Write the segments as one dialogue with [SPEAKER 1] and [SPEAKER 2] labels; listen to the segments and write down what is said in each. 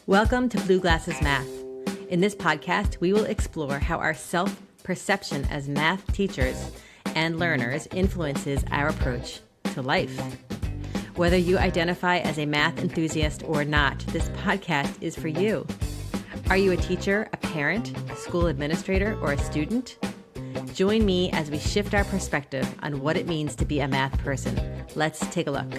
[SPEAKER 1] Welcome to Blue Glasses Math. In this podcast, we will explore how our self-perception as math teachers and learners influences our approach to life. Whether you identify as a math enthusiast or not, this podcast is for you. Are you a teacher, a parent, a school administrator, or a student? Join me as we shift our perspective on what it means to be a math person. Let's take a look.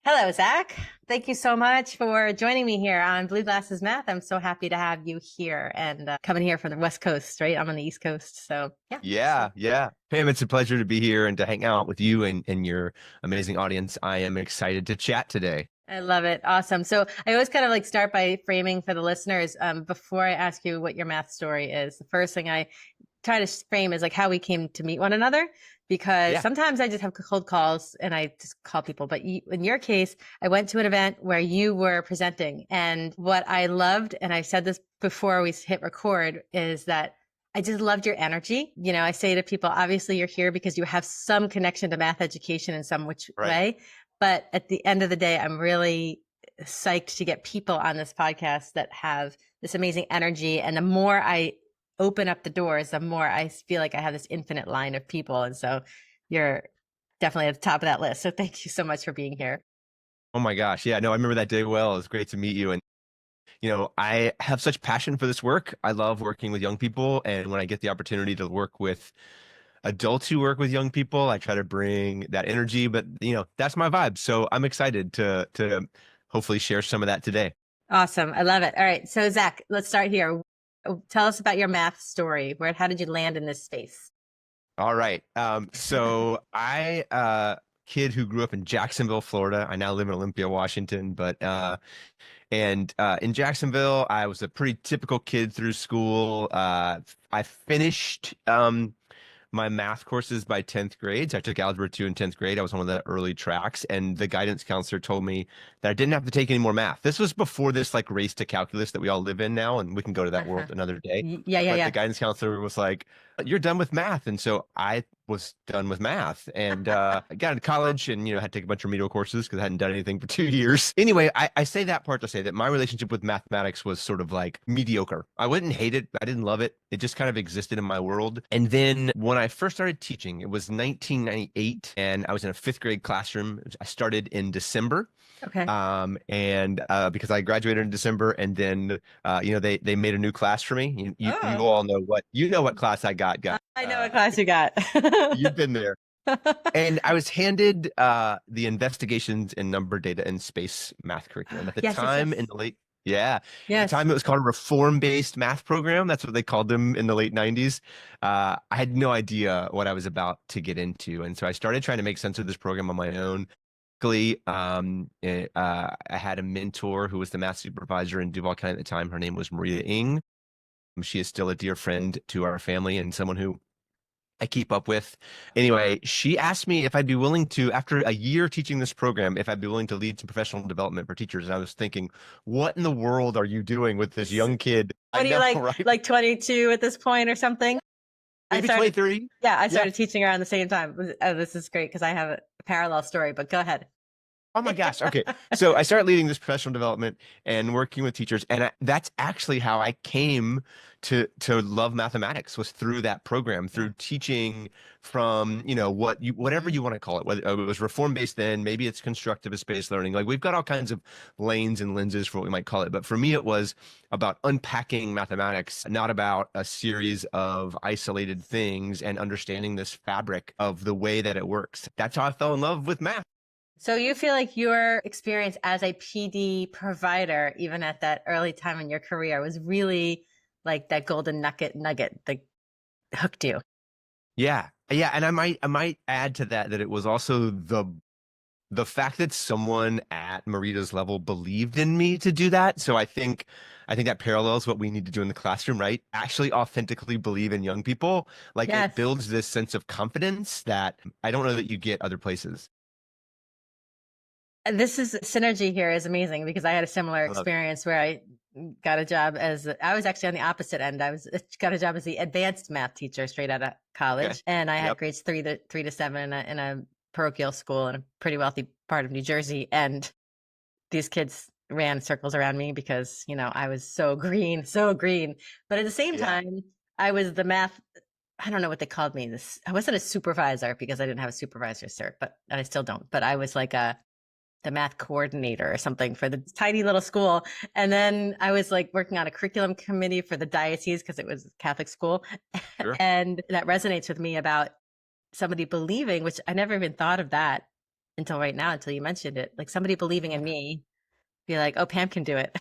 [SPEAKER 1] Hello, Zach. Thank you so much for joining me here on Blue Glasses Math. I'm so happy to have you here and coming here from the West Coast, right? I'm on the East Coast. So, yeah.
[SPEAKER 2] Yeah. Pam, it's a pleasure to be here and to hang out with you and your amazing audience. I am excited to chat today.
[SPEAKER 1] I love it. Awesome. So I always kind of start by framing for the listeners before I ask you what your math story is. The first thing I try to frame is how we came to meet one another, because sometimes I just have cold calls and I just call people. But in your case, I went to an event where you were presenting. And what I loved, and I said this before we hit record, is that I just loved your energy. You know, I say to people, obviously you're here because you have some connection to math education in some way. But at the end of the day, I'm really psyched to get people on this podcast that have this amazing energy. And the more I open up the doors, the more I feel like I have this infinite line of people. And so you're definitely at the top of that list. So thank you so much for being here.
[SPEAKER 2] Oh my gosh. Yeah, no, I remember that day well. It was great to meet you. And, I have such passion for this work. I love working with young people. And when I get the opportunity to work with adults who work with young people, I try to bring that energy, but that's my vibe. So I'm excited to hopefully share some of that today.
[SPEAKER 1] Awesome. I love it. All right. So Zach, let's start here. Tell us about your math story. How did you land in this space?
[SPEAKER 2] All right. So I, kid who grew up in Jacksonville, Florida. I now live in Olympia, Washington, but in Jacksonville, I was a pretty typical kid through school. I finished my math courses by 10th grade. So I took Algebra 2 in 10th grade. I was one of the early tracks, and the guidance counselor told me that I didn't have to take any more math. This was before this race to calculus that we all live in now, and we can go to that world another day.
[SPEAKER 1] Yeah.
[SPEAKER 2] The guidance counselor was like, "You're done with math." And so I was done with math, and I got into college and had to take a bunch of remedial courses because I hadn't done anything for 2 years. Anyway, I say that part to say that my relationship with mathematics was sort of mediocre. I wouldn't hate it. I didn't love it. It just kind of existed in my world. And then when I first started teaching, it was 1998, and I was in a 5th grade classroom. I started in December.
[SPEAKER 1] Okay.
[SPEAKER 2] And because I graduated in December, and then they made a new class for me. You all know what class I got, guys.
[SPEAKER 1] I know what class you got.
[SPEAKER 2] You've been there. And I was handed the investigations in number, data, and space math curriculum at the time. In the late at the time it was called a reform-based math program. That's what they called them in the late 90s. I had no idea what I was about to get into, and so I started trying to make sense of this program on my own. I had a mentor who was the math supervisor in Duval County at the time. Her name was Maria Ng. She is still a dear friend to our family and someone who I keep up with. Anyway, she asked me if I'd be willing to, after a year teaching this program, if I'd be willing to lead some professional development for teachers. And I was thinking, what in the world are you doing with this young kid?
[SPEAKER 1] What are you like 22 at this point or something?
[SPEAKER 2] Maybe 23.
[SPEAKER 1] Yeah, I started teaching around the same time. Oh, this is great because I have a parallel story, but go ahead.
[SPEAKER 2] Oh my gosh. Okay. So I started leading this professional development and working with teachers. And that's actually how I came to love mathematics, was through that program, through teaching from, whatever you want to call it, whether it was reform-based then, maybe it's constructivist-based learning. We've got all kinds of lanes and lenses for what we might call it. But for me, it was about unpacking mathematics, not about a series of isolated things, and understanding this fabric of the way that it works. That's how I fell in love with math.
[SPEAKER 1] So you feel like your experience as a PD provider, even at that early time in your career, was really like that golden nugget that hooked you.
[SPEAKER 2] Yeah. And I might add to that it was also the fact that someone at Marita's level believed in me to do that. So I think that parallels what we need to do in the classroom, right? Actually authentically believe in young people. It builds this sense of confidence that I don't know that you get other places.
[SPEAKER 1] This is synergy here is amazing because I had a similar
[SPEAKER 2] I love it.
[SPEAKER 1] experience where I got a job as I was actually on the opposite end. I was got a job as the advanced math teacher straight out of
[SPEAKER 2] Okay.
[SPEAKER 1] college, and I had
[SPEAKER 2] Yep.
[SPEAKER 1] grades 3 to 7 in a parochial school in a pretty wealthy part of New Jersey, and these kids ran circles around me because I was so green, so green. But at the same
[SPEAKER 2] Yeah.
[SPEAKER 1] time, I was the math. I don't know what they called me. I wasn't a supervisor because I didn't have a supervisor cert, but and I still don't. But I was like the math coordinator or something for the tiny little school. And then I was like working on a curriculum committee for the diocese because it was a Catholic school.
[SPEAKER 2] Sure.
[SPEAKER 1] And that resonates with me about somebody believing, which I never even thought of that until right now, until you mentioned it. Like somebody believing in me, be like, oh, Pam can do it.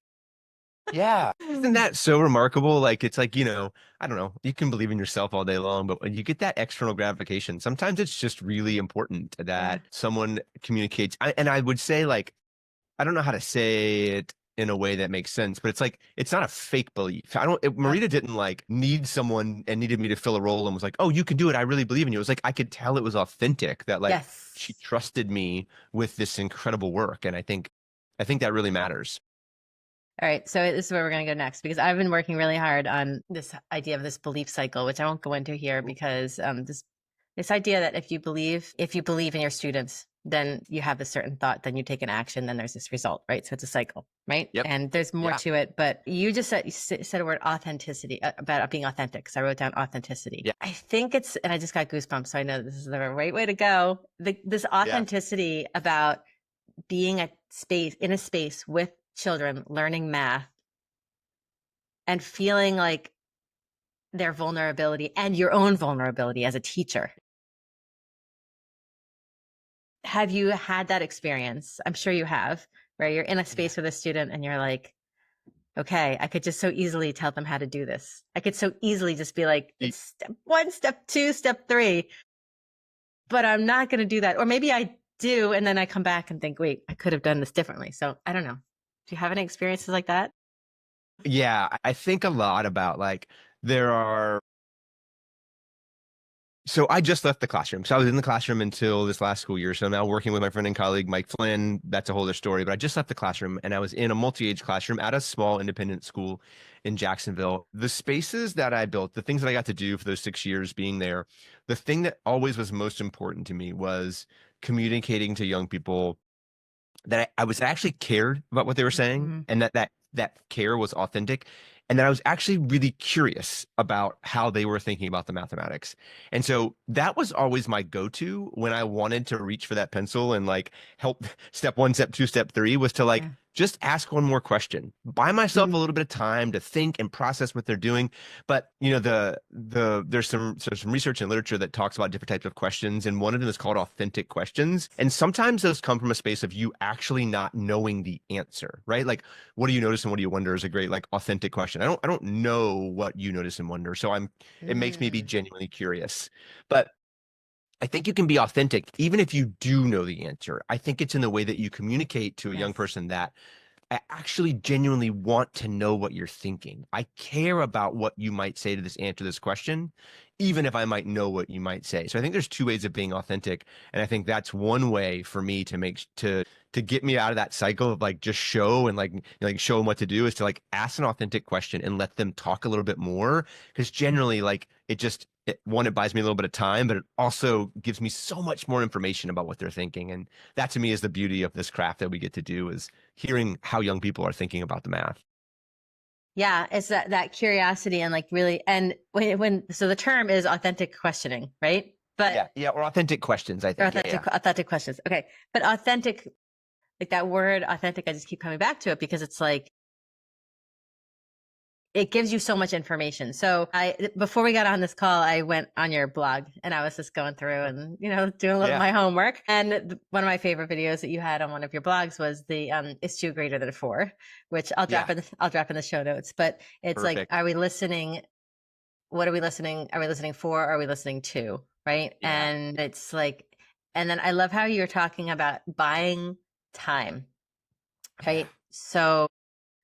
[SPEAKER 2] Yeah. Isn't that so remarkable? Like, it's like, I don't know, you can believe in yourself all day long, but when you get that external gratification, sometimes it's just really important
[SPEAKER 1] Yeah.
[SPEAKER 2] that someone communicates. And I would say, like, I don't know how to say it in a way that makes sense, but it's like, it's not a fake belief.
[SPEAKER 1] Yep.
[SPEAKER 2] Marita didn't like need someone and needed me to fill a role and was like, oh, you can do it. I really believe in you. It was like, I could tell it was authentic that like she
[SPEAKER 1] Yes.
[SPEAKER 2] trusted me with this incredible work. And I think that really matters.
[SPEAKER 1] All right, so this is where we're going to go next because I've been working really hard on this idea of this belief cycle, which I won't go into here because this idea that if you believe in your students, then you have a certain thought, then you take an action, then there's this result, right? So it's a cycle, right?
[SPEAKER 2] Yep.
[SPEAKER 1] And there's more
[SPEAKER 2] Yeah.
[SPEAKER 1] to it, but you said a word authenticity about being authentic. So I wrote down authenticity.
[SPEAKER 2] Yeah.
[SPEAKER 1] I think and I just got goosebumps, so I know this is the right way to go. This
[SPEAKER 2] Yeah.
[SPEAKER 1] authenticity about being in a space with children learning math and feeling like their vulnerability and your own vulnerability as a teacher. Have you had that experience? I'm sure you have, where you're in a
[SPEAKER 2] Yeah.
[SPEAKER 1] space with a student and you're like, okay, I could just so easily tell them how to do this. I could so easily just be like,
[SPEAKER 2] Y-
[SPEAKER 1] it's step 1, step 2, step 3, but I'm not going to do that. Or maybe I do. And then I come back and think, wait, I could have done this differently. So I don't know. Do you have any experiences like that?
[SPEAKER 2] Yeah. I think a lot about like there are so I just left the classroom. So I was in the classroom until this last school year. So I'm now working with my friend and colleague, Mike Flynn. That's a whole other story. But I just left the classroom and I was in a multi-age classroom at a small independent school in Jacksonville. The spaces that I built, the things that I got to do for those 6 years being there, the thing that always was most important to me was communicating to young people that I was actually cared about what they were saying
[SPEAKER 1] Mhm.
[SPEAKER 2] and that care was authentic and that I was actually really curious about how they were thinking about the mathematics. And so that was always my go-to when I wanted to reach for that pencil and like help step 1, step 2, step 3 was to like
[SPEAKER 1] Yeah.
[SPEAKER 2] just ask one more question. Buy myself a
[SPEAKER 1] Mhm.
[SPEAKER 2] little bit of time to think and process what they're doing. But there's some research and literature that talks about different types of questions, and one of them is called authentic questions. And sometimes those come from a space of you actually not knowing the answer, right? Like, what do you notice and what do you wonder is a great like authentic question. I don't know what you notice and wonder, so it makes me be
[SPEAKER 1] Mm.
[SPEAKER 2] genuinely curious. But I think you can be authentic even if you do know the answer. I think it's in the way that you communicate to a young
[SPEAKER 1] Yes.
[SPEAKER 2] person that I actually genuinely want to know what you're thinking. I care about what you might say to this answer this question, even if I might know what you might say. So I think there's two ways of being authentic, and I think that's one way for me to get me out of that cycle of like just show and like show them what to do is to like ask an authentic question and let them talk a little bit more because generally like it buys me a little bit of time, but it also gives me so much more information about what they're thinking, and that to me is the beauty of this craft that we get to do is hearing how young people are thinking about the math.
[SPEAKER 1] Yeah, it's that curiosity and like really and when so the term is authentic questioning, right? But
[SPEAKER 2] Yeah, yeah, or authentic questions, I
[SPEAKER 1] or
[SPEAKER 2] think. Yeah, yeah.
[SPEAKER 1] authentic questions. Okay. But authentic, like that word authentic, I just keep coming back to it because it's like it gives you so much information. So before we got on this call, I went on your blog and I was just going through and doing a little of
[SPEAKER 2] Yeah,
[SPEAKER 1] my homework. And one of my favorite videos that you had on one of your blogs was the is 2 greater than 4, which
[SPEAKER 2] yeah,
[SPEAKER 1] I'll drop in the show notes. But it's like,
[SPEAKER 2] perfect.
[SPEAKER 1] are we listening? What are we listening? Are we listening for? Are we listening to? Right?
[SPEAKER 2] Yeah,
[SPEAKER 1] And it's like, and then I love how you're talking about buying time.
[SPEAKER 2] yeah,
[SPEAKER 1] Right? So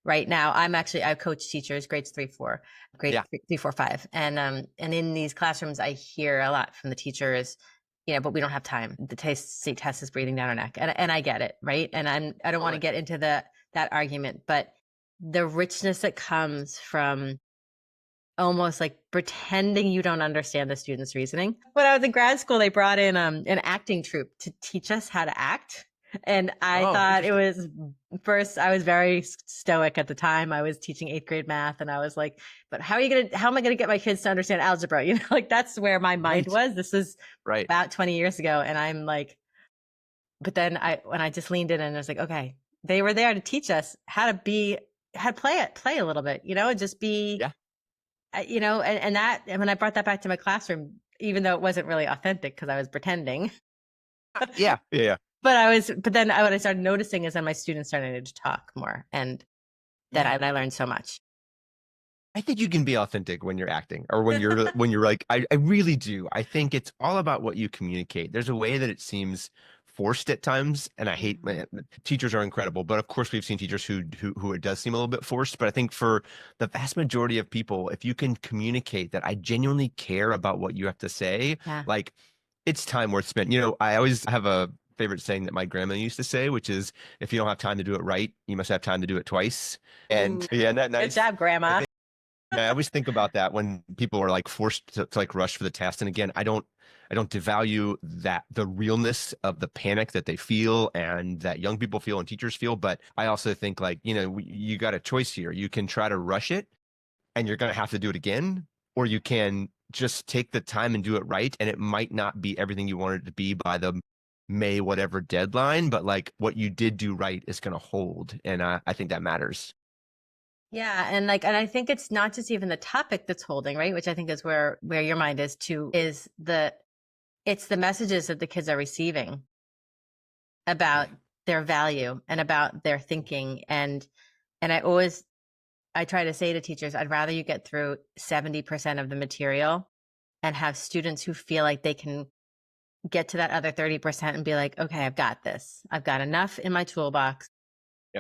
[SPEAKER 1] right now I coach teachers grades 3 4 grade
[SPEAKER 2] yeah,
[SPEAKER 1] 3 4 5 and in these classrooms I hear a lot from the teachers but we don't have time. The state test is breathing down our neck. And I get it. Right. And I don't want to get into that argument, but the richness that comes from almost like pretending you don't understand the student's reasoning. When I was in grad school, they brought in an acting troupe to teach us how to act. And I thought it was I was very stoic at the time. I was teaching 8th grade math and I was like, but how am I going to get my kids to understand algebra? Like that's where my mind was. This was about 20 years ago. And I'm like, but then when I just leaned in and I was like, okay, they were there to teach us how to play a little bit, and just be, and when I brought that back to my classroom, even though it wasn't really authentic because I was pretending.
[SPEAKER 2] Yeah.
[SPEAKER 1] But then what I started noticing is that my students started to talk more, and that I learned so much.
[SPEAKER 2] I think you can be authentic when you're acting or when you're like, I really do. I think it's all about what you communicate. There's a way that it seems forced at times, and I hate teachers are incredible, but of course we've seen teachers who it does seem a little bit forced. But I think for the vast majority of people, if you can communicate that I genuinely care about what you have to say, like it's time worth spent. I always have a favorite saying that my grandma used to say, which is, if you don't have time to do it right, you must have time to do it twice. And isn't that nice?
[SPEAKER 1] Good job, Grandma.
[SPEAKER 2] I always think about that when people are like forced to like rush for the test. And again, I don't devalue the realness of the panic that they feel and that young people feel and teachers feel. But I also think like, you got a choice here. You can try to rush it and you're going to have to do it again, or you can just take the time and do it right. And it might not be everything you wanted it to be by the May whatever deadline, but like what you did do right is going to hold. And I think that matters.
[SPEAKER 1] Yeah. And I think it's not just even the topic that's holding, right? Which I think is where your mind is too, it's the messages that the kids are receiving about their value and about their thinking. And I try to say to teachers, I'd rather you get through 70% of the material and have students who feel like they can get to that other 30% and be like, okay, I've got this. I've got enough in my toolbox.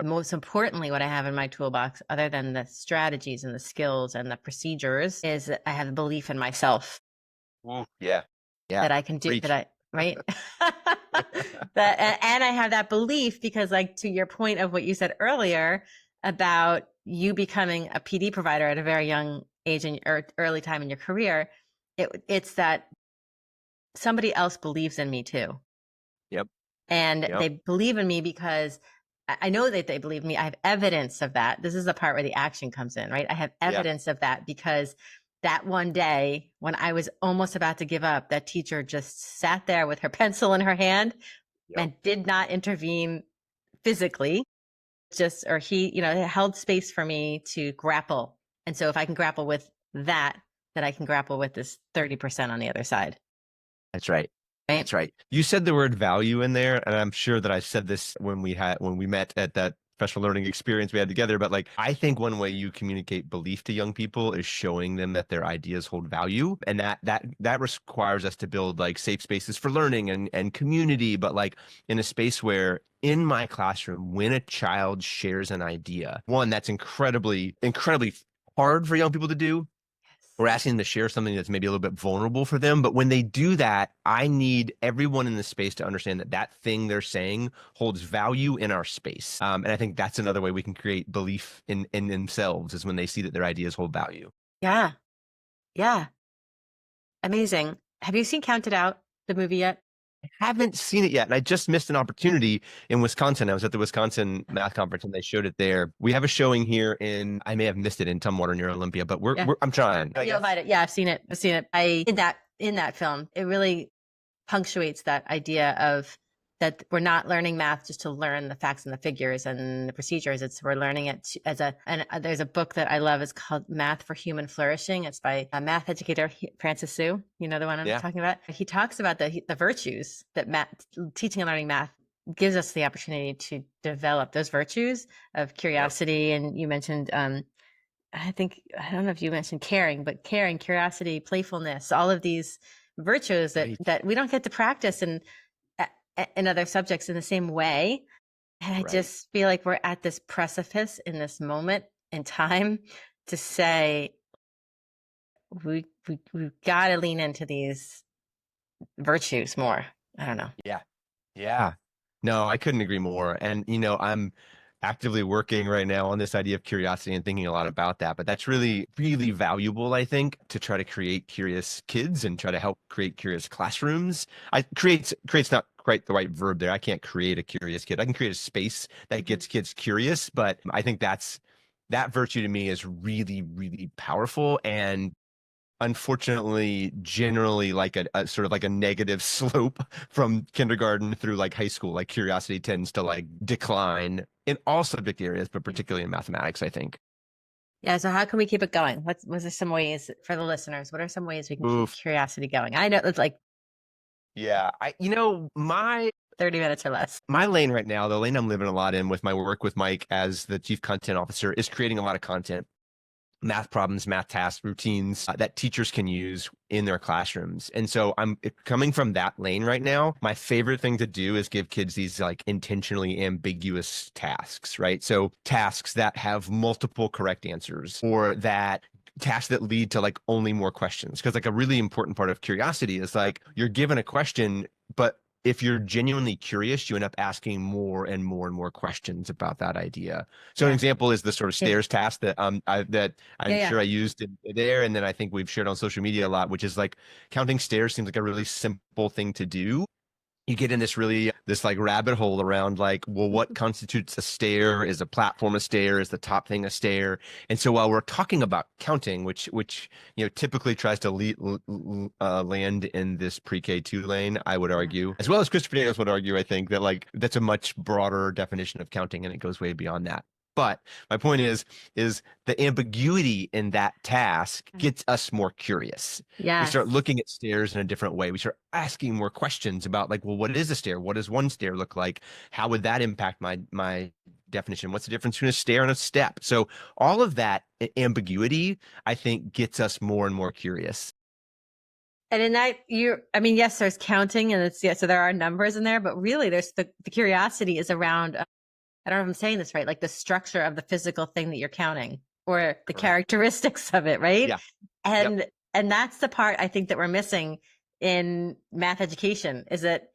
[SPEAKER 1] Most importantly, what I have in my toolbox, other than the strategies and the skills and the procedures, is that I have a belief in myself.
[SPEAKER 2] Yeah.
[SPEAKER 1] That I can do that. Right. And I have that belief because, like, to your point of what you said earlier about you becoming a PD provider at a very young age or early time in your career, it's that somebody else believes in me too. And they believe in me because I know that they believe in me. I have evidence of that. This is the part where the action comes in, right? I have evidence of that because that one day when I was almost about to give up, that teacher just sat there with her pencil in her hand and did not intervene physically. He held space for me to grapple. And so if I can grapple with that, then I can grapple with this 30% on the other side.
[SPEAKER 2] That's right. That's right. You said the word value in there, and I'm sure that I said this when we met at that professional learning experience we had together. But like, I think one way you communicate belief to young people is showing them that their ideas hold value, and that requires us to build like safe spaces for learning and community. But like in a space where in my classroom, when a child shares an idea, one that's incredibly hard for young people to do. We're asking them to share something that's maybe a little bit vulnerable for them. But when they do that, I need everyone in the space to understand that thing they're saying holds value in our space. And I think that's another way we can create belief in themselves, is when they see that their ideas hold value.
[SPEAKER 1] Yeah. Yeah. Amazing. Have you seen Counted Out, the movie, yet?
[SPEAKER 2] I haven't seen it yet, and I just missed an opportunity in Wisconsin. I was at the Wisconsin Math Conference, and they showed it there. We have a showing here I may have missed it in Tumwater near Olympia, but I'm trying.
[SPEAKER 1] You'll find it. Yeah, I've seen it. In that film, it really punctuates that idea of that we're not learning math just to learn the facts and the figures and the procedures. We're learning it there's a book that I love. It's called Math for Human Flourishing. It's by a math educator, Francis Su. You know the one I'm talking about? He talks about the virtues that teaching and learning math gives us the opportunity to develop those virtues of curiosity. And you mentioned, I don't know if you mentioned caring, but caring, curiosity, playfulness, all of these virtues that we don't get to practice in other subjects in the same way. And I just feel like we're at this precipice in this moment in time to say we've got to lean into these virtues more. I don't know.
[SPEAKER 2] Yeah. Yeah. No, I couldn't agree more. And, I'm actively working right now on this idea of curiosity and thinking a lot about that. But that's really, really valuable, I think, to try to create curious kids and try to help create curious classrooms. Creates not quite the right verb there. I can't create a curious kid. I can create a space that
[SPEAKER 1] Mhm.
[SPEAKER 2] gets kids curious, but I think that virtue to me is really, really powerful. And unfortunately generally like a sort of like a negative slope from kindergarten through like high school. Like curiosity tends to like decline in all subject areas, but
[SPEAKER 1] Yeah.
[SPEAKER 2] particularly in mathematics, I think.
[SPEAKER 1] Yeah. So how can we keep it going? Was there some ways for the listeners? What are some ways we can keep
[SPEAKER 2] Oof.
[SPEAKER 1] curiosity going? I know it's like
[SPEAKER 2] Yeah, my
[SPEAKER 1] 30 minutes or less.
[SPEAKER 2] my lane right now, the lane I'm living a lot in with my work with Mike as the chief content officer, is creating a lot of content, math problems, math tasks, routines that teachers can use in their classrooms. And so I'm coming from that lane right now. My favorite thing to do is give kids these like intentionally ambiguous tasks, right? So tasks that have multiple correct answers or that tasks that lead to like only more questions. Because like a really important part of curiosity is like you're given a question, but if you're genuinely curious, you end up asking more and more and more questions about that idea. So an
[SPEAKER 1] Yeah.
[SPEAKER 2] example is the sort of
[SPEAKER 1] Yeah.
[SPEAKER 2] stairs task that
[SPEAKER 1] Yeah.
[SPEAKER 2] I'm
[SPEAKER 1] Yeah.
[SPEAKER 2] sure I used it there, and then I think we've shared on social media a lot, which is like counting stairs seems like a really simple thing to do. You get in this like rabbit hole around like, well, what constitutes a stair? Is a platform a stair? Is the top thing a stair? And so while we're talking about counting, which typically tries to land in this pre-K two lane, I would
[SPEAKER 1] Yeah.
[SPEAKER 2] argue, as well as Christopher Daniels would argue, I think that like that's a much broader definition of counting, and it goes way beyond that. But my point is the ambiguity in that task gets us more curious. We start
[SPEAKER 1] Yes.
[SPEAKER 2] looking at stairs in a different way. We start asking more questions about like, well, what is a stair? What does one stair look like? How would that impact my definition? What's the difference between a stair and a step? So all of that ambiguity, I think, gets us more and more curious.
[SPEAKER 1] And in that I mean, yes, there's counting and it's, yeah, so there are numbers in there, but really there's the curiosity is around, I don't know if I'm saying this right, like the structure of the physical thing that you're counting or the
[SPEAKER 2] Correct.
[SPEAKER 1] characteristics of it, right?
[SPEAKER 2] Yeah. Yep.
[SPEAKER 1] And that's the part I think that we're missing in math education is that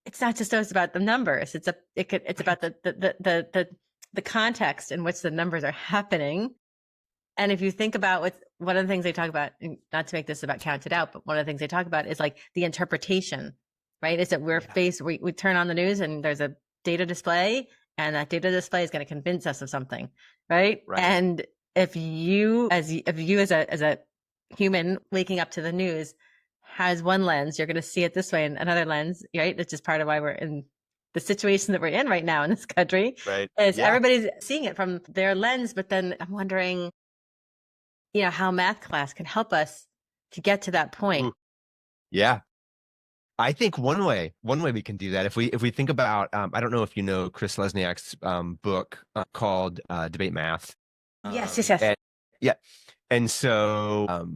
[SPEAKER 1] it's not just always about the numbers. It's about
[SPEAKER 2] Right.
[SPEAKER 1] the context in which the numbers are happening. And if you think about what's one of the things they talk about, not to make this about counted out, but one of the things they talk about is like the interpretation, right? Is that
[SPEAKER 2] Yeah.
[SPEAKER 1] we turn on the news and there's a data display, and that data display is going to convince us of something, right?
[SPEAKER 2] Right.
[SPEAKER 1] And if you as a human waking up to the news has one lens, you're going to see it this way, and another lens, right? That's just part of why we're in the situation that we're in right now in this country,
[SPEAKER 2] Right.
[SPEAKER 1] is
[SPEAKER 2] Yeah.
[SPEAKER 1] everybody's seeing it from their lens. But then I'm wondering, how math class can help us to get to that point.
[SPEAKER 2] Ooh. Yeah. I think one way we can do that if we think about I don't know if you know Chris Lesniak's book called Debate Math.
[SPEAKER 1] Yes, yes, yes.
[SPEAKER 2] And yeah, and so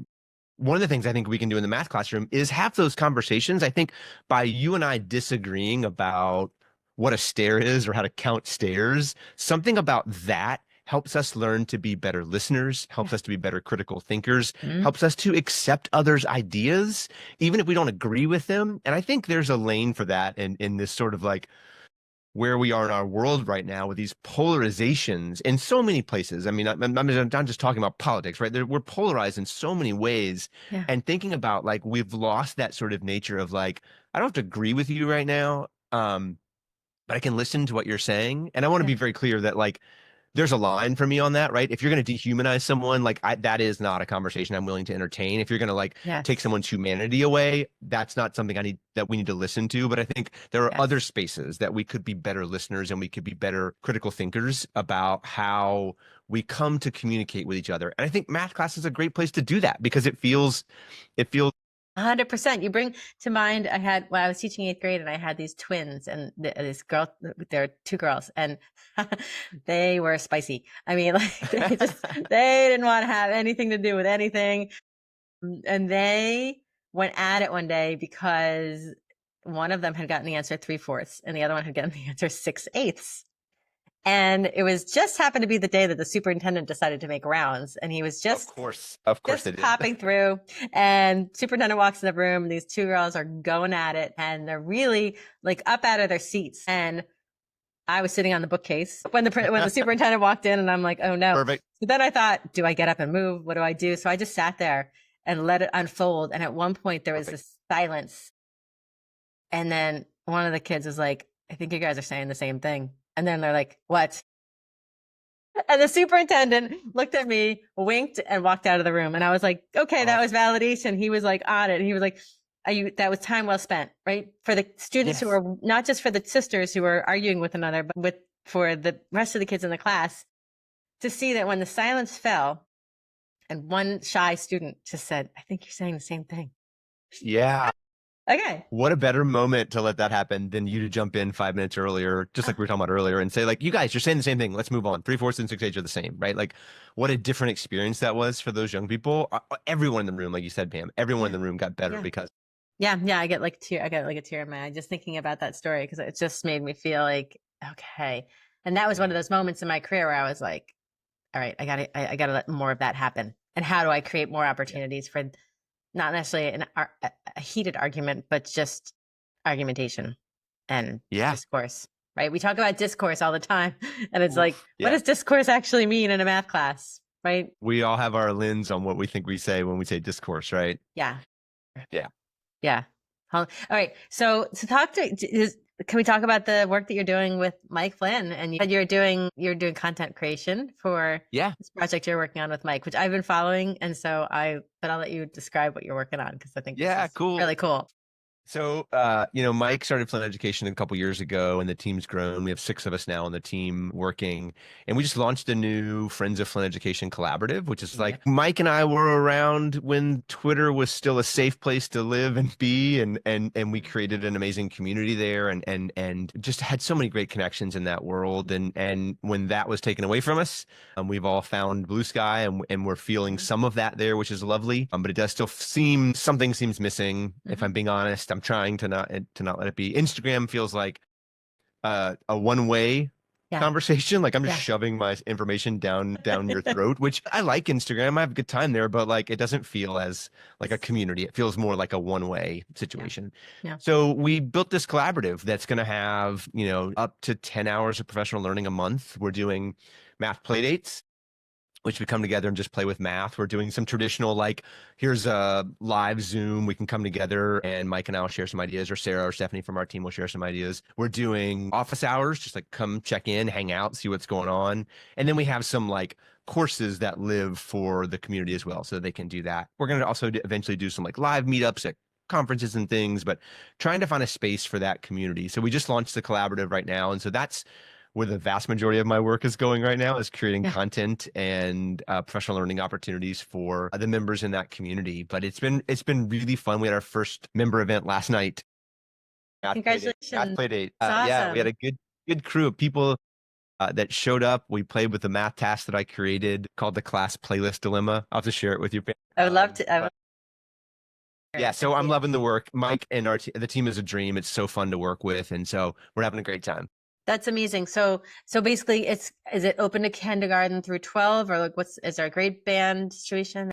[SPEAKER 2] one of the things I think we can do in the math classroom is have those conversations. I think by you and I disagreeing about what a stair is or how to count stairs, something about that helps us learn to be better listeners,
[SPEAKER 1] Yeah.
[SPEAKER 2] helps us to be better critical thinkers,
[SPEAKER 1] Mhm.
[SPEAKER 2] helps us to accept others' ideas, even if we don't agree with them. And I think there's a lane for that in this sort of like where we are in our world right now with these polarizations in so many places. I mean, I'm just talking about politics, right? We're polarized in so many ways.
[SPEAKER 1] Yeah.
[SPEAKER 2] And thinking about like we've lost that sort of nature of like, I don't have to agree with you right now, but I can listen to what you're saying. And I want to
[SPEAKER 1] Yeah.
[SPEAKER 2] be very clear that like there's a line for me on that, right? If you're going to dehumanize someone, like that is not a conversation I'm willing to entertain. If you're going to like take
[SPEAKER 1] Yes.
[SPEAKER 2] someone's humanity away, that's not something that we need to listen to. But I think there are other
[SPEAKER 1] Yes.
[SPEAKER 2] spaces that we could be better listeners and we could be better critical thinkers about how we come to communicate with each other. And I think math class is a great place to do that because it feels
[SPEAKER 1] 100%. You bring to mind, when I was teaching eighth grade and I had these twins and this girl, there were two girls and they were spicy. I mean, like they didn't want to have anything to do with anything. And they went at it one day because one of them had gotten the answer 3/4 and the other one had gotten the answer 6/8. And it was just happened to be the day that the superintendent decided to make rounds. And he was
[SPEAKER 2] Of course they did.
[SPEAKER 1] popping through. And superintendent walks in the room. And these two girls are going at it. And they're really like up out of their seats. And I was sitting on the bookcase when the superintendent walked in, and I'm like, oh no.
[SPEAKER 2] Perfect.
[SPEAKER 1] So then I thought, do I get up and move? What do I do? So I just sat there and let it unfold. And at one point there was this silence. And then one of the kids was like, I think you guys are saying the same thing. And then they're like, what? And the superintendent looked at me, winked, and walked out of the room. And I was like, okay, that was validation. He was like on it. He was like, that was time well spent, right? For the students who are not just for the sisters who are arguing with another, but for the rest of the kids in the class, to see that when the silence fell and one shy student just said, I think you're saying the same thing.
[SPEAKER 2] Yeah.
[SPEAKER 1] Okay.
[SPEAKER 2] What a better moment to let that happen than you to jump in 5 minutes earlier, just like we were talking about earlier, and say, like, you guys, you're saying the same thing. Let's move on. 3, 4, and 6 age are the same, right? Like, what a different experience that was for those young people. Everyone in the room, like you said, Pam, everyone in the room got better because.
[SPEAKER 1] Yeah. I get like a tear in my eye just thinking about that story, because it just made me feel like, okay. And that was one of those moments in my career where I was like, all right, I gotta let more of that happen. And how do I create more opportunities for not necessarily a heated argument, but just argumentation and discourse, right? We talk about discourse all the time, and it's like, what does discourse actually mean in a math class, right?
[SPEAKER 2] We all have our lens on what we think we say when we say discourse, right?
[SPEAKER 1] Yeah. All right. So can we talk about the work that you're doing with Mike Flynn? And you said you're doing content creation for this project you're working on with Mike, which I've been following. And so I'll let you describe what you're working on, because I think this is really cool.
[SPEAKER 2] So, Mike started Flynn Education a couple years ago, and the team's grown. We have 6 of us now on the team working, and we just launched a new Friends of Flynn Education collaborative, which is like Mike and I were around when Twitter was still a safe place to live and be, and we created an amazing community there, and just had so many great connections in that world. And when that was taken away from us, we've all found blue sky, and we're feeling some of that there, which is lovely. But it does still something seems missing, if I'm being honest. I'm trying to not let it be. Instagram feels like a one-way conversation. Like I'm just shoving my information down your throat, which I like Instagram. I have a good time there, but like it doesn't feel as like a community. It feels more like a one-way situation. So we built this collaborative that's going to have, up to 10 hours of professional learning a month. We're doing math play dates, which we come together and just play with math. We're doing some traditional, like, here's a live Zoom. We can come together and Mike and I will share some ideas, or Sarah or Stephanie from our team will share some ideas. We're doing office hours, just like come check in, hang out, see what's going on. And then we have some like courses that live for the community as well, so they can do that. We're going to also eventually do some like live meetups at conferences and things, but trying to find a space for that community. So we just launched the collaborative right now. And so that's where the vast majority of my work is going right now, is creating content and professional learning opportunities for the members in that community. But it's been really fun. We had our first member event last night.
[SPEAKER 1] Congratulations!
[SPEAKER 2] Math play date.
[SPEAKER 1] Awesome.
[SPEAKER 2] Yeah, we had a good crew of people that showed up. We played with the math task that I created called the Class Playlist Dilemma. I'll have to share it with you.
[SPEAKER 1] I would love to.
[SPEAKER 2] Yeah, so I'm loving the work. Mike and the team is a dream. It's so fun to work with, and so we're having a great time.
[SPEAKER 1] That's amazing. So basically is it open to kindergarten through 12, or like is there a grade band situation?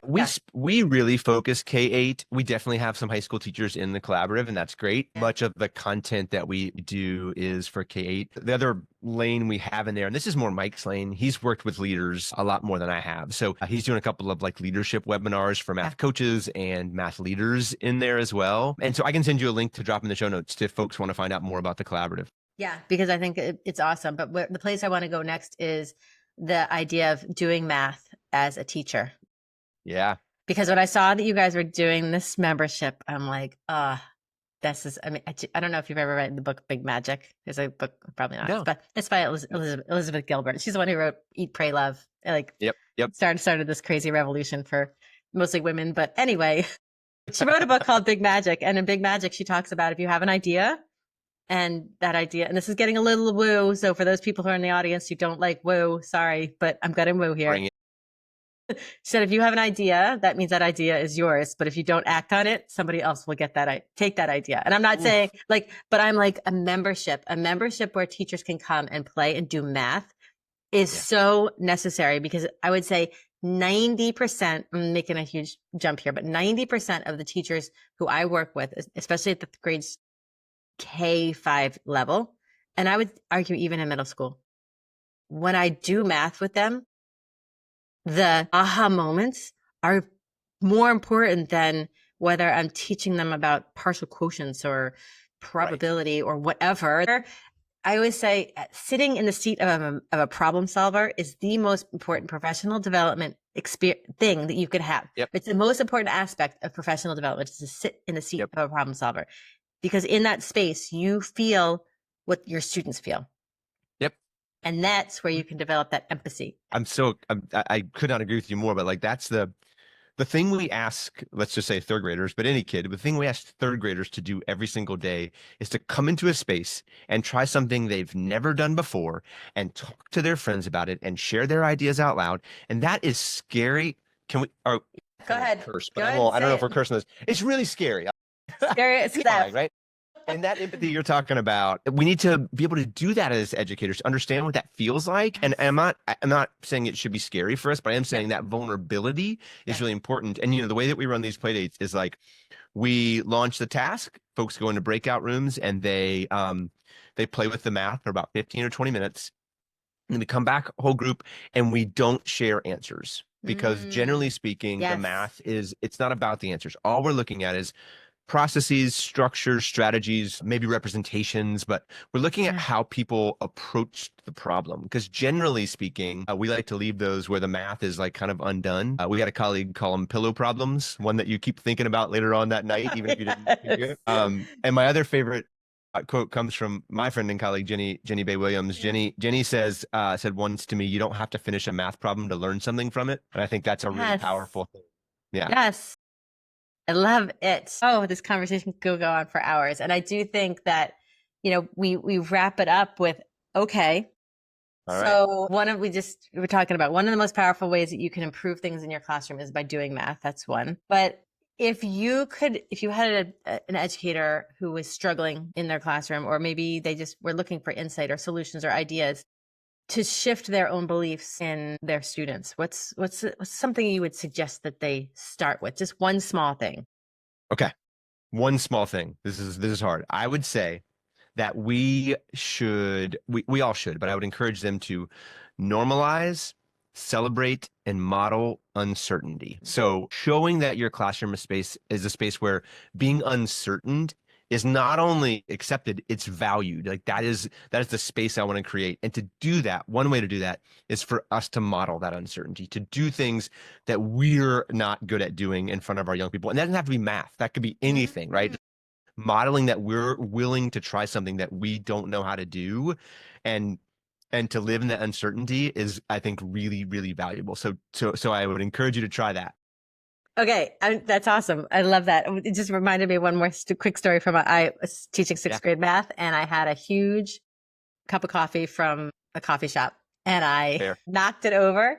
[SPEAKER 2] We really focus K-8. We definitely have some high school teachers in the collaborative, and that's great. Much of the content that we do is for K-8. The other lane we have in there, and this is more Mike's lane, he's worked with leaders a lot more than I have. So he's doing a couple of like leadership webinars for math coaches and math leaders in there as well. And so I can send you a link to drop in the show notes if folks want to find out more about the collaborative.
[SPEAKER 1] Yeah, because I think it's awesome. But the place I want to go next is the idea of doing math as a teacher.
[SPEAKER 2] Yeah.
[SPEAKER 1] Because when I saw that you guys were doing this membership, I'm like, this is, I mean, I don't know if you've ever read the book Big Magic. There's a book, probably not, but it's by Elizabeth Gilbert. She's the one who wrote Eat, Pray, Love. Like, started this crazy revolution for mostly women. But anyway, she wrote a book called Big Magic. And in Big Magic, she talks about if you have an idea, and that idea, and this is getting a little woo. So for those people who are in the audience who don't like woo, sorry, but I'm going to woo here. She said, if you have an idea, that means that idea is yours. But if you don't act on it, somebody else will take that idea. And I'm not saying but I'm like a membership where teachers can come and play and do math is
[SPEAKER 2] Yeah.
[SPEAKER 1] so necessary, because I would say 90%, I'm making a huge jump here, but 90% of the teachers who I work with, especially at the grades K-5 level, and I would argue even in middle school, when I do math with them, the aha moments are more important than whether I'm teaching them about partial quotients or probability or whatever. I always say sitting in the seat of a problem solver is the most important professional development thing that you could have.
[SPEAKER 2] Yep.
[SPEAKER 1] It's the most important aspect of professional development, is to sit in the seat of a problem solver, because in that space, you feel what your students feel.
[SPEAKER 2] Yep.
[SPEAKER 1] And that's where you can develop that empathy.
[SPEAKER 2] I could not agree with you more, but like that's the thing we ask, let's just say third graders, but any kid, the thing we ask third graders to do every single day is to come into a space and try something they've never done before and talk to their friends about it and share their ideas out loud. And that is scary. Can we, or
[SPEAKER 1] Go ahead.
[SPEAKER 2] curse,
[SPEAKER 1] Go
[SPEAKER 2] but
[SPEAKER 1] ahead,
[SPEAKER 2] I don't know if
[SPEAKER 1] say
[SPEAKER 2] we're cursing this. It's really scary.
[SPEAKER 1] Scary stuff.
[SPEAKER 2] Right? And that empathy you're talking about, we need to be able to do that as educators, to understand what that feels like. And I'm not saying it should be scary for us, but I am saying that vulnerability is really important. And the way that we run these play dates is like we launch the task, folks go into breakout rooms and they play with the math for about 15 or 20 minutes. And then we come back, whole group, and we don't share answers. Because generally speaking, the math it's not about the answers. All we're looking at is processes, structures, strategies, maybe representations, but we're looking at how people approach the problem. Because generally speaking, we like to leave those where the math is like kind of undone. We had a colleague call them pillow problems, one that you keep thinking about later on that night, even if you didn't do it. And my other favorite quote comes from my friend and colleague Jenny Bay Williams. Jenny said once to me, "You don't have to finish a math problem to learn something from it," and I think that's a really powerful thing. Yeah.
[SPEAKER 1] Yes. I love it. Oh, this conversation could go on for hours. And I do think that, we wrap it up with, okay.
[SPEAKER 2] All right.
[SPEAKER 1] So we're talking about one of the most powerful ways that you can improve things in your classroom is by doing math. That's one. But if you had an educator who was struggling in their classroom, or maybe they just were looking for insight or solutions or ideas to shift their own beliefs in their students, what's something you would suggest that they start with? Just one small thing.
[SPEAKER 2] Okay. One small thing. This is hard. I would say that we all should, but I would encourage them to normalize, celebrate, and model uncertainty. So showing that your classroom space is a space where being uncertain is not only accepted, it's valued. Like that is the space I want to create. And to do that, one way to do that is for us to model that uncertainty, to do things that we're not good at doing in front of our young people. And that doesn't have to be math. That could be anything, right? Modeling that we're willing to try something that we don't know how to do, and to live in that uncertainty is, I think, really, really valuable. So I would encourage you to try that.
[SPEAKER 1] Okay, that's awesome. I love that. It just reminded me of one more quick story from I was teaching sixth grade math, and I had a huge cup of coffee from a coffee shop, and I knocked it over,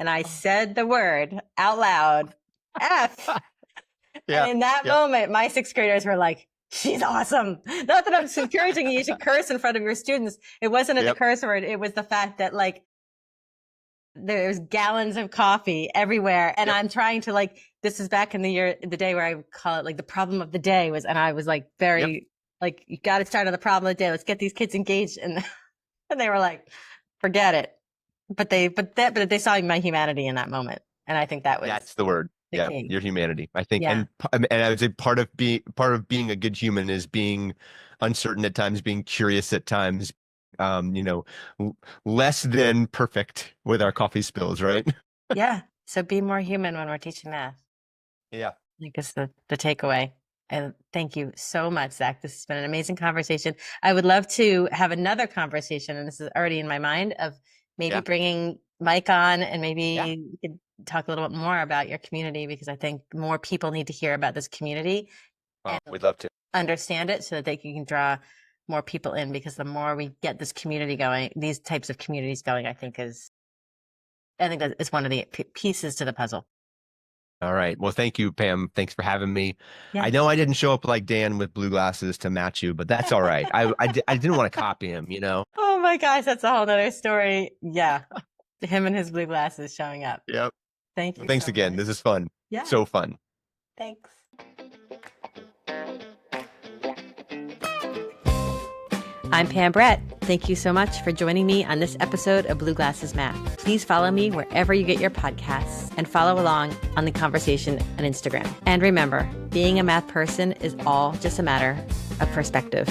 [SPEAKER 1] and I said the word out loud, F. And in that moment, my sixth graders were like, "She's awesome." Not that I'm encouraging you to curse in front of your students. It wasn't a curse word. It was the fact that like there's gallons of coffee everywhere. And I'm trying to this is back in the day where I would call it like the problem of the day was, and I was like very like, you got to start on the problem of the day. Let's get these kids engaged. And they were like, forget it. But they saw my humanity in that moment. And I think that's
[SPEAKER 2] the word.
[SPEAKER 1] key.
[SPEAKER 2] Your humanity. I think, and I would say part of being a good human is being uncertain at times, being curious at times, less than perfect with our coffee spills, right?
[SPEAKER 1] Yeah. So be more human when we're teaching math.
[SPEAKER 2] Yeah.
[SPEAKER 1] I think it's the takeaway. And thank you so much, Zach. This has been an amazing conversation. I would love to have another conversation, and this is already in my mind, of maybe bringing Mike on, and maybe we could talk a little bit more about your community, because I think more people need to hear about this community.
[SPEAKER 2] Oh, we'd love to
[SPEAKER 1] understand it so that they can draw more people in, because the more we get this community going, these types of communities going, I think that is one of the pieces to the puzzle.
[SPEAKER 2] All right. Well, thank you, Pam. Thanks for having me. I
[SPEAKER 1] Yes.
[SPEAKER 2] know I didn't show up like Dan with blue glasses to match you, but that's all right. I didn't want to copy him, you know?
[SPEAKER 1] Oh my gosh, that's a whole nother story. Yeah. Him and his blue glasses showing up.
[SPEAKER 2] Yep.
[SPEAKER 1] Thank
[SPEAKER 2] Well,
[SPEAKER 1] you
[SPEAKER 2] thanks
[SPEAKER 1] so
[SPEAKER 2] again.
[SPEAKER 1] much.
[SPEAKER 2] This is fun.
[SPEAKER 1] Yeah.
[SPEAKER 2] So fun.
[SPEAKER 1] Thanks. I'm Pam Brett. Thank you so much for joining me on this episode of Blue Glasses Math. Please follow me wherever you get your podcasts and follow along on the conversation on Instagram. And remember, being a math person is all just a matter of perspective.